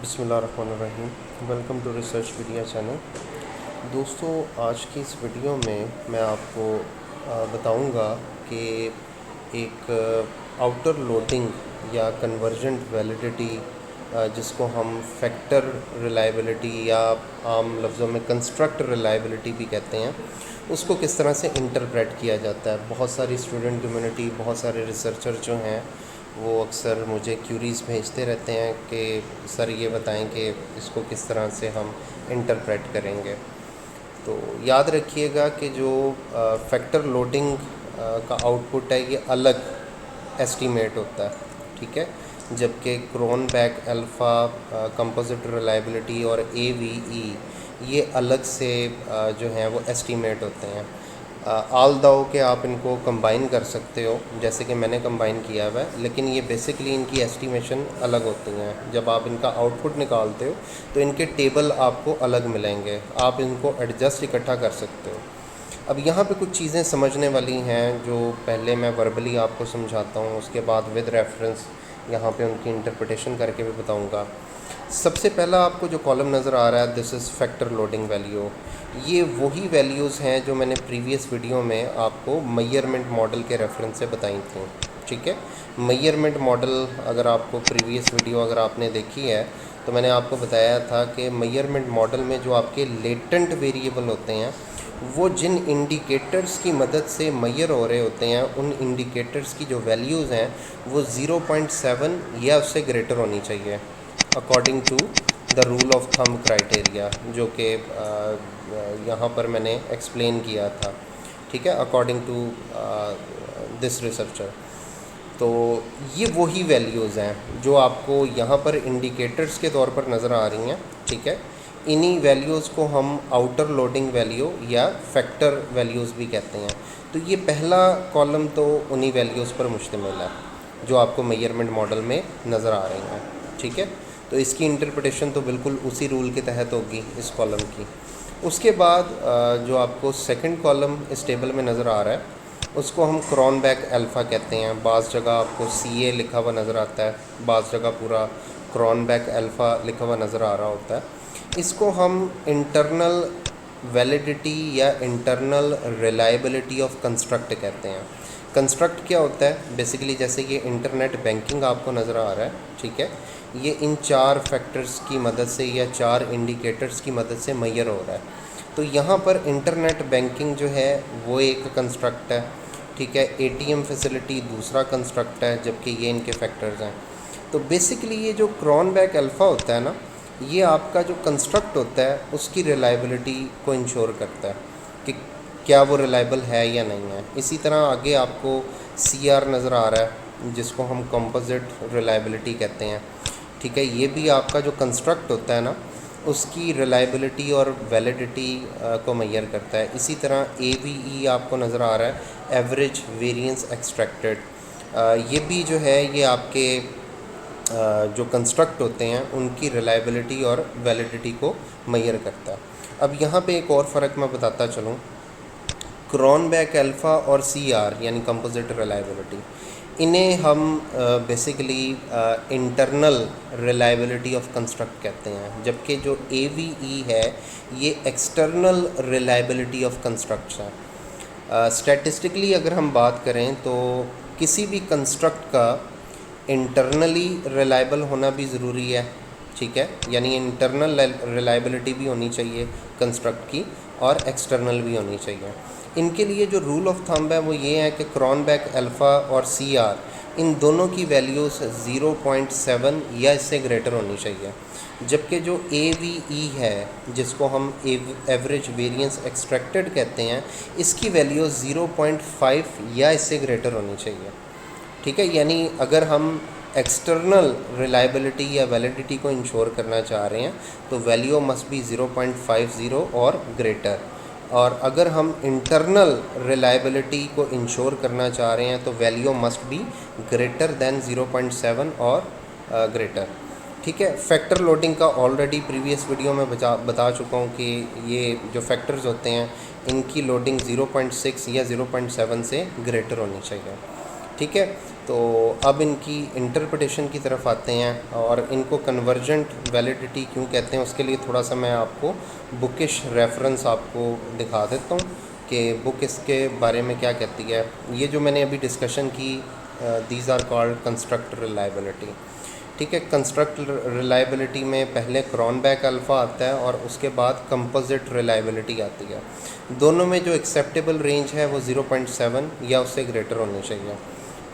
बिस्मिल्लाहिर्रहमानिर्रहीम। Welcome to research media channel. दोस्तों, आज की इस वीडियो में मैं आपको बताऊंगा कि एक आउटर लोडिंग या कन्वर्जेंट वैलिडिटी जिसको हम फैक्टर रिलायबिलिटी या आम लफ्ज़ों में कंस्ट्रक्ट रिलायबिलिटी भी कहते हैं, उसको किस तरह से इंटरप्रेट किया जाता है। बहुत सारी स्टूडेंट कम्युनिटी, बहुत सारे रिसर्चर जो हैं वो अक्सर मुझे क्यूरीज़ भेजते रहते हैं कि सर ये बताएं कि इसको किस तरह से हम इंटरप्रेट करेंगे। तो याद रखिएगा कि जो फैक्टर लोडिंग का आउटपुट है ये अलग एस्टीमेट होता है, ठीक है, जबकि क्रोनबेक अल्फ़ा, कंपोजिट रिलायबिलिटी और AVE ये अलग से जो हैं वो एस्टीमेट होते हैं। आल दाओ के आप इनको कंबाइन कर सकते हो, जैसे कि मैंने कंबाइन किया हुआ है, लेकिन ये बेसिकली इनकी एस्टीमेशन अलग होती हैं। जब आप इनका आउटपुट निकालते हो तो इनके टेबल आपको अलग मिलेंगे, आप इनको एडजस्ट इकट्ठा कर सकते हो। अब यहाँ पे कुछ चीज़ें समझने वाली हैं जो पहले मैं वर्बली आपको समझाता हूँ, उसके बाद विद रेफरेंस यहाँ पे उनकी इंटरप्रिटेशन करके भी बताऊँगा। सबसे पहला आपको जो कॉलम नज़र आ रहा है, this is factor loading value. ये वही वैल्यूज़ हैं जो मैंने प्रीवियस वीडियो में आपको मेजरमेंट मॉडल के रेफरेंस से बताई थी, ठीक है। मेजरमेंट मॉडल अगर आपको प्रीवियस वीडियो अगर आपने देखी है तो मैंने आपको बताया था कि मेजरमेंट मॉडल में जो आपके लेटेंट वेरिएबल होते हैं वो जिन इंडिकेटर्स की मदद से मेजर हो रहे होते हैं, उन इंडिकेटर्स की जो वैल्यूज़ हैं वो 0.7 या उससे ग्रेटर होनी चाहिए according to the rule of thumb criteria, जो कि यहाँ पर मैंने एक्सप्लेन किया था, ठीक है, अकॉर्डिंग टू दिस रिसर्चर। तो ये वही वैल्यूज़ हैं जो आपको यहाँ पर इंडिकेटर्स के तौर पर नज़र आ रही हैं, ठीक है। इन्हीं वैल्यूज़ को हम आउटर लोडिंग वैल्यू या फैक्टर वैल्यूज़ भी कहते हैं। तो ये पहला कॉलम तो उन्हीं वैल्यूज़ पर मुश्तमिल है जो आपको मेजरमेंट मॉडल में नज़र आ रही हैं, ठीक है। तो इसकी इंटरप्रिटेशन तो बिल्कुल उसी रूल के तहत होगी इस कॉलम की। उसके बाद जो आपको सेकंड कॉलम इस टेबल में नज़र आ रहा है उसको हम क्रोनबेक अल्फ़ा कहते हैं। बाज़ जगह आपको CA लिखा हुआ नज़र आता है, बाज़ जगह पूरा क्रोनबेक अल्फ़ा लिखा हुआ नज़र आ रहा होता है। इसको हम इंटरनल वैलिडिटी या इंटरनल रिलायबिलिटी ऑफ कंस्ट्रक्ट कहते हैं। कंस्ट्रक्ट क्या होता है? बेसिकली जैसे ये इंटरनेट बैंकिंग आपको नज़र आ रहा है, ठीक है, ये इन 4 फैक्टर्स की मदद से या 4 इंडिकेटर्स की मदद से मेजर हो रहा है। तो यहाँ पर इंटरनेट बैंकिंग जो है वो एक कंस्ट्रक्ट है, ठीक है। ATM फैसिलिटी दूसरा कंस्ट्रक्ट है, जबकि ये इनके फैक्टर्स हैं। तो बेसिकली ये जो क्रोनबेक अल्फ़ा होता है ना, ये आपका जो कंस्ट्रक्ट होता है उसकी रिलायबिलिटी को इंश्योर करता है कि क्या वो रिलायबल है या नहीं है। इसी तरह आगे आपको CR नज़र आ रहा है जिसको हम कंपोजिट रिलायबिलिटी कहते हैं, ठीक है। ये भी आपका जो कंस्ट्रक्ट होता है ना उसकी रिलायबिलिटी और वैलिडिटी को मेजर करता है। इसी तरह AVE आपको नज़र आ रहा है, एवरेज वेरिएंस एक्सट्रैक्टेड। ये भी जो है ये आपके जो कंस्ट्रक्ट होते हैं उनकी रिलायबिलिटी और वैलिडिटी को मेजर करता है। अब यहाँ पे एक और फ़र्क मैं बताता चलूँ, क्रोनबेक अल्फ़ा और CR यानी कंपोजिट रिलायबिलिटी, इन्हें हम basically internal reliability of construct कहते हैं, जबकि जो AVE है ये एक्सटर्नल रिलायबिलिटी ऑफ कंस्ट्रक्ट्स है। स्टैटिस्टिकली अगर हम बात करें तो किसी भी कंस्ट्रक्ट का इंटरनली रिलायबल होना भी ज़रूरी है, ठीक है, यानी इंटरनल रिलायबिलिटी भी होनी चाहिए कंस्ट्रक्ट की और एक्सटर्नल भी होनी चाहिए। इनके लिए जो रूल ऑफ थंब है वो ये है कि क्रोनबेक अल्फ़ा और CR इन दोनों की वैल्यूज़ 0.7 या इससे ग्रेटर होनी चाहिए, जबकि जो AVE है जिसको हम एवरेज वेरिएंस एक्सट्रैक्टेड कहते हैं, इसकी वैल्यू 0.5 या इससे ग्रेटर होनी चाहिए, ठीक है। यानी अगर हम एक्सटर्नल रिलायबिलिटी या वैलिडिटी को इंश्योर करना चाह रहे हैं तो वैल्यू मस्ट बी 0.50 और ग्रेटर, और अगर हम इंटरनल रिलायबिलिटी को इंश्योर करना चाह रहे हैं तो value must be greater than 0.7 और ग्रेटर, ठीक है। फैक्टर लोडिंग का ऑलरेडी प्रीवियस वीडियो में बता चुका हूँ कि ये जो फैक्टर्स होते हैं इनकी लोडिंग 0.6 या 0.7 से ग्रेटर होनी चाहिए, ठीक है। तो तो अब इनकी इंटरप्रिटेशन की तरफ आते हैं और इनको कन्वर्जेंट वैलिडिटी क्यों कहते हैं उसके लिए थोड़ा सा मैं आपको बुकिश रेफरेंस आपको दिखा देता हूँ कि बुक इसके बारे में क्या कहती है। ये जो मैंने अभी डिस्कशन की, these are called construct reliability. ठीक है, कंस्ट्रक्ट रिलायबिलिटी में पहले क्रॉनबैक अल्फ़ा आता है और उसके बाद कंपोजिट रिलायबिलिटी आती है। दोनों में जो एक्सेप्टेबल रेंज है वो 0.7 या उससे ग्रेटर होनी चाहिए।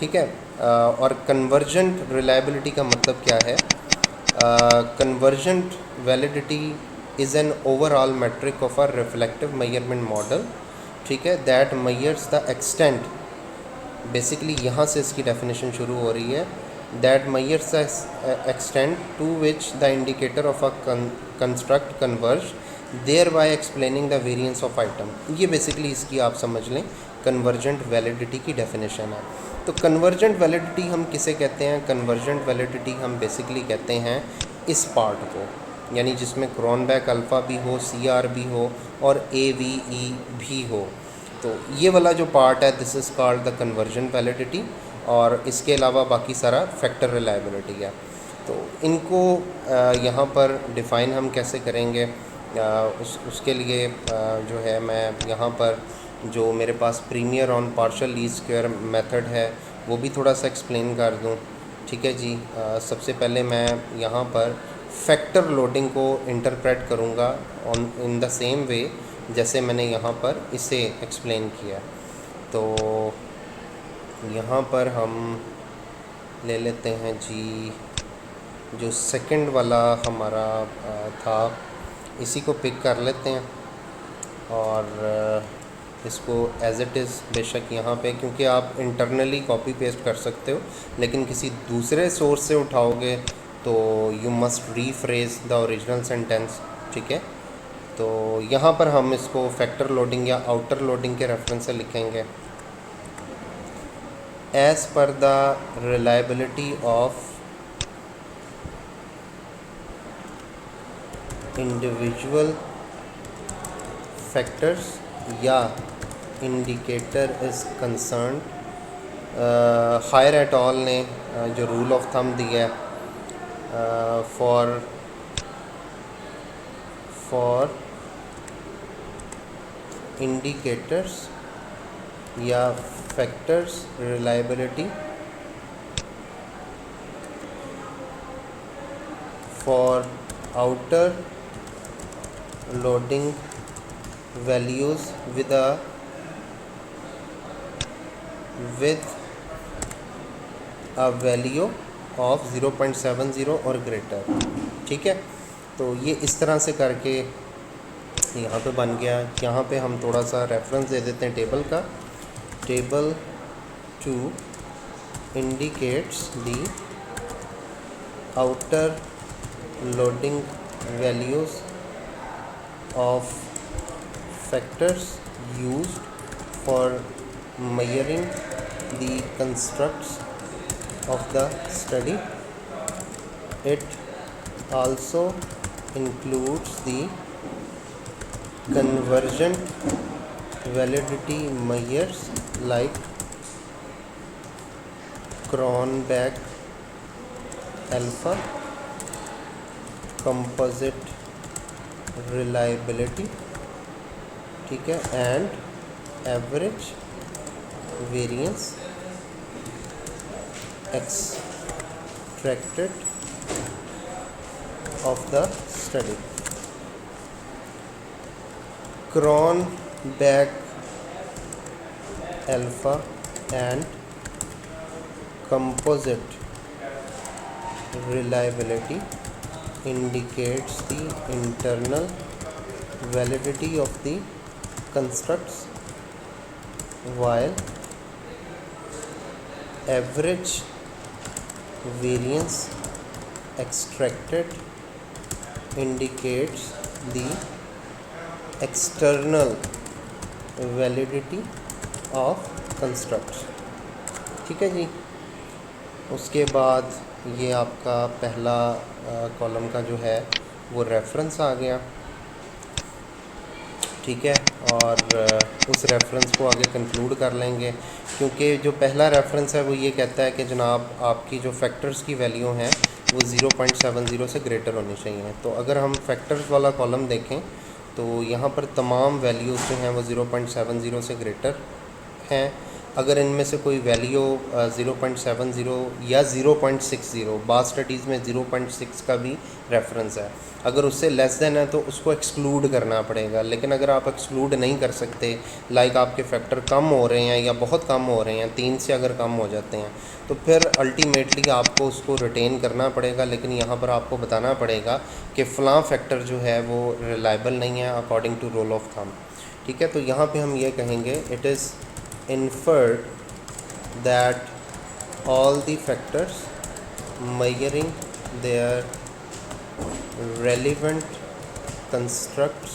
ठीक है, और कन्वर्जेंट रिलायबिलिटी का मतलब क्या है? Convergent validity is an overall metric of a reflective measurement model. ठीक है, that measures the extent, basically यहाँ से इसकी डेफिनेशन शुरू हो रही है, that measures the extent to which the indicator of a construct converge, thereby explaining the variance of item. ये बेसिकली इसकी आप समझ लें कन्वर्जेंट वैलिडिटी की डेफिनेशन है। तो कन्वर्जेंट वैलिडिटी हम किसे कहते हैं? कन्वर्जेंट वैलिडिटी हम बेसिकली कहते हैं इस पार्ट को, यानी जिसमें क्रॉनबैक अल्फ़ा भी हो, CR भी हो और AVE भी हो। तो ये वाला जो पार्ट है, this is called the convergent validity, और इसके अलावा बाकी सारा फैक्टर रिलायबिलिटी है। तो इनको यहाँ पर डिफ़ाइन हम कैसे करेंगे, उसके लिए जो है मैं यहाँ पर जो मेरे पास primer on partial least square method है वो भी थोड़ा सा एक्सप्लेन कर दूँ। ठीक है जी, सबसे पहले मैं यहाँ पर फैक्टर लोडिंग को इंटरप्रेट करूँगा on in the same way जैसे मैंने यहाँ पर इसे एक्सप्लेन किया। तो यहाँ पर हम ले लेते हैं जी जो सेकंड वाला हमारा था, इसी को पिक कर लेते हैं और इसको एज इट इज़ बेशक यहाँ पे, क्योंकि आप इंटरनली कॉपी पेस्ट कर सकते हो लेकिन किसी दूसरे सोर्स से उठाओगे तो you must rephrase the original sentence. ठीक है, तो यहाँ पर हम इसको फैक्टर लोडिंग या आउटर लोडिंग के रेफरेंस से लिखेंगे। As per the reliability of individual factors या indicator is concern, Hair et al ने जो रूल ऑफ थंब दिया है फॉर इंडिकेटर्स या factors reliability for outer loading values with a value of 0.70 और ग्रेटर। ठीक है, तो ये इस तरह से करके यहाँ पे बन गया। यहाँ पे हम थोड़ा सा रेफरेंस दे देते हैं टेबल का। Table 2 indicates the outer loading values of factors used for measuring the constructs of the study. It also includes the convergent validity measures like Cronbach alpha, composite reliability, ठीक है, and average variance extracted of the study. Cronbach alpha and composite reliability indicates the internal validity of the constructs, while average variance extracted indicates the external validity of constructs। ठीक है जी, उसके बाद ये आपका पहला column का जो है वो रेफरेंस आ गया। ठीक है, और उस रेफरेंस को आगे कंक्लूड कर लेंगे क्योंकि जो पहला रेफरेंस है वो ये कहता है कि जनाब आपकी जो फैक्टर्स की वैल्यू हैं वो 0.70 से ग्रेटर होनी चाहिए। तो अगर हम फैक्टर्स वाला कॉलम देखें तो यहाँ पर तमाम वैल्यूज़ जो हैं वो 0.70 से ग्रेटर हैं। अगर इनमें से कोई वैल्यू 0.70 या 0.60, बाद स्टडीज़ में 0.6 का भी रेफरेंस है, अगर उससे लेस देन है तो उसको एक्सक्लूड करना पड़ेगा। लेकिन अगर आप एक्सक्लूड नहीं कर सकते, लाइक आपके फैक्टर कम हो रहे हैं या बहुत कम हो रहे हैं, 3 से अगर कम हो जाते हैं, तो फिर अल्टीमेटली आपको उसको रिटेन करना पड़ेगा। लेकिन यहाँ पर आपको बताना पड़ेगा कि फ़लाँ फैक्टर जो है वो रिलायबल नहीं है according to rule of thumb. ठीक है, तो यहाँ पे हम ये कहेंगे it is inferred that all the factors measuring their relevant constructs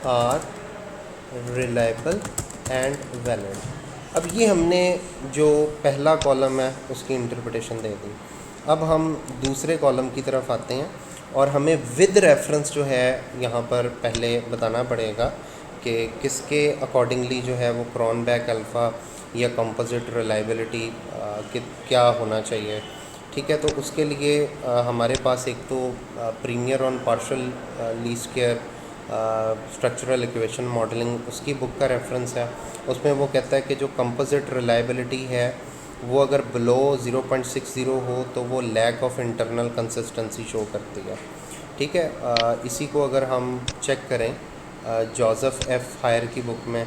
are reliable and valid। अब ये हमने जो पहला कॉलम है उसकी इंटरप्रिटेशन दे दी। अब हम दूसरे कॉलम की तरफ आते हैं और हमें विद रेफरेंस जो है यहाँ पर पहले बताना पड़ेगा कि किसके अकॉर्डिंगली जो है वो क्रॉनबैक अल्फ़ा या कंपोजिट रिलायबिलिटी क्या होना चाहिए। ठीक है, तो उसके लिए हमारे पास एक तो primer on partial least square structural equation modelling उसकी बुक का रेफरेंस है। उसमें वो कहता है कि जो कंपोजिट रिलायबिलिटी है वो अगर बिलो 0.60 हो तो वो lack of internal consistency show करती है। ठीक है, इसी को अगर हम चेक करें जोसेफ एफ हायर की बुक में,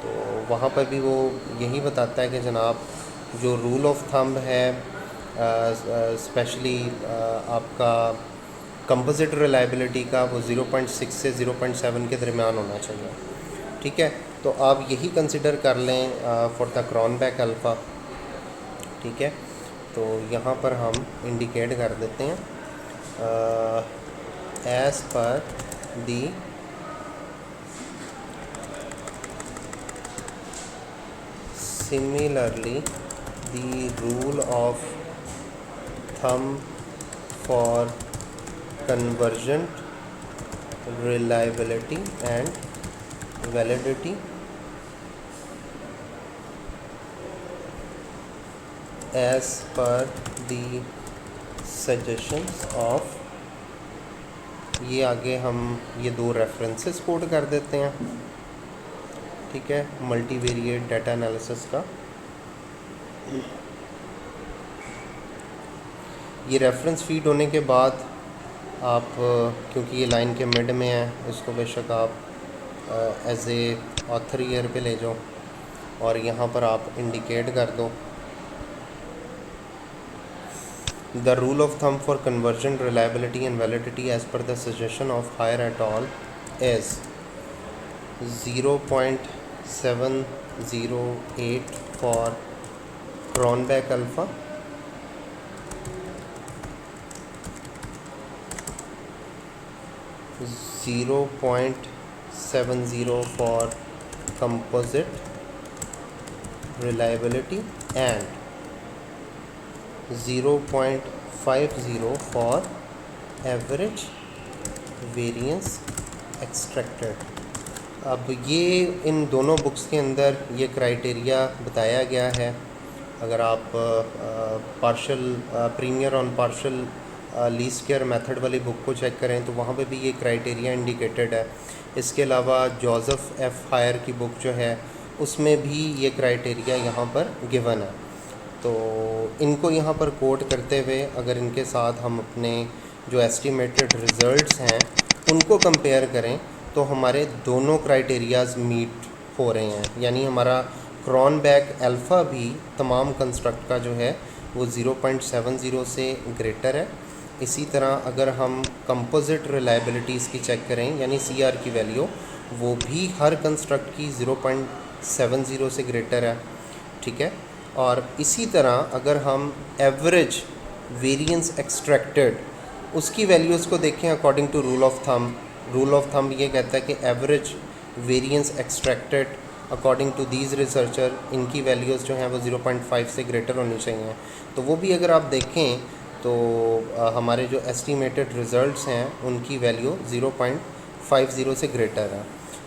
तो वहाँ पर भी वो यही बताता है कि जनाब जो रूल ऑफ थंब है स्पेशली आपका कंपोजिट रिलायबिलिटी का वो 0.6 से 0.7 के दरमियान होना चाहिए। ठीक है, तो आप यही कंसिडर कर लें फॉर द क्रॉनबैक अल्फ़ा। ठीक है, तो यहाँ पर हम इंडिकेट कर देते हैं as per the similarly the rule of thumb for convergent reliability and validity as per the suggestions of, ये आगे हम ये दो रेफरेंसेस कोट कर देते हैं। ठीक है, मल्टीवेरिएट डाटा एनालिसिस का ये रेफरेंस फीड होने के बाद आप क्योंकि ये लाइन के मिड में है इसको बेशक आप एज ए ऑथर ईयर पे ले जाओ और यहाँ पर आप इंडिकेट कर दो the rule of thumb for convergent reliability and validity as per the suggestion of Hair et al is 0.708 for Cronbach alpha, 0.70 for composite reliability and 0.50 for average variance extracted। अब ये इन दोनों बुक्स के अंदर ये criteria बताया गया है। अगर आप partial primer on partial least square method वाली बुक को चेक करें तो वहाँ पे भी ये क्राइटेरिया इंडिकेटेड है। इसके अलावा जोसेफ एफ हायर की बुक जो है उसमें भी ये क्राइटेरिया यहाँ पर गिवन है। तो इनको यहाँ पर कोट करते हुए अगर इनके साथ हम अपने जो एस्टिमेटेड रिज़ल्ट्स हैं उनको कंपेयर करें तो हमारे दोनों क्राइटेरियाज़ मीट हो रहे हैं, यानी हमारा क्रॉनबैक अल्फ़ा भी तमाम कंस्ट्रक्ट का जो है वो 0.70 से ग्रेटर है। इसी तरह अगर हम कंपोजिट रिलायबिलिटीज़ की चेक करें यानी CR की वैल्यू वो भी हर कंस्ट्रक्ट की 0.70 से ग्रेटर है। ठीक है, और इसी तरह अगर हम एवरेज वेरिएंस एक्सट्रैक्टेड उसकी वैल्यूज़ को देखें according to rule of thumb ये कहता है कि average variance extracted according to these researcher इनकी वैल्यूज़ जो हैं वो 0.5 से ग्रेटर होनी चाहिए। तो वो भी अगर आप देखें तो हमारे जो एस्टिमेटेड रिज़ल्ट्स हैं उनकी वैल्यू 0.50 से ग्रेटर है।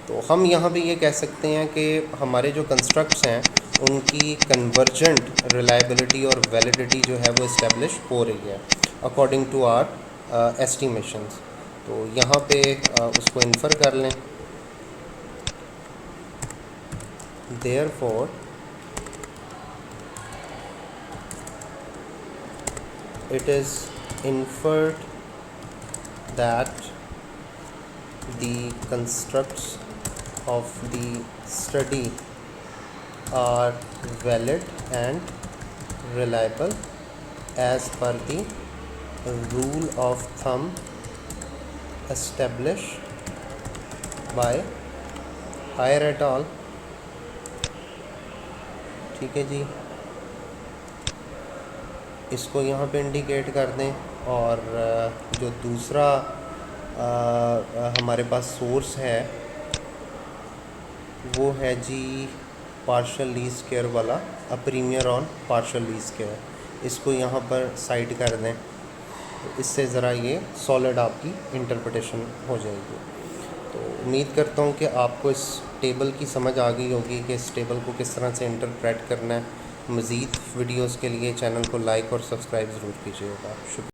तो हम यहाँ पे ये कह सकते हैं कि हमारे जो कंस्ट्रक्ट्स हैं उनकी कन्वर्जेंट रिलायबिलिटी और वैलिडिटी जो है वो इस्टेब्लिश हो रही है अकॉर्डिंग टू आर एस्टिमेशंस। तो यहाँ पे उसको इन्फर कर लें। Therefore, it is inferred that the constructs of the study are valid and reliable as per the rule of thumb established by Hire et al. ठीक है जी, इसको यहाँ पे इंडिकेट कर दें। और जो दूसरा हमारे पास सोर्स है वो है जी पार्शियल लीज स्क्वायर वाला, a primer on partial least square. इसको यहाँ पर साइड कर दें, तो इससे ज़रा ये सॉलिड आपकी इंटरप्रिटेशन हो जाएगी। तो उम्मीद करता हूँ कि आपको इस टेबल की समझ आ गई होगी कि इस टेबल को किस तरह से इंटरप्रेट करना है। मज़ीद वीडियोस के लिए चैनल को लाइक और सब्सक्राइब ज़रूर कीजिएगा। शुक्रिया।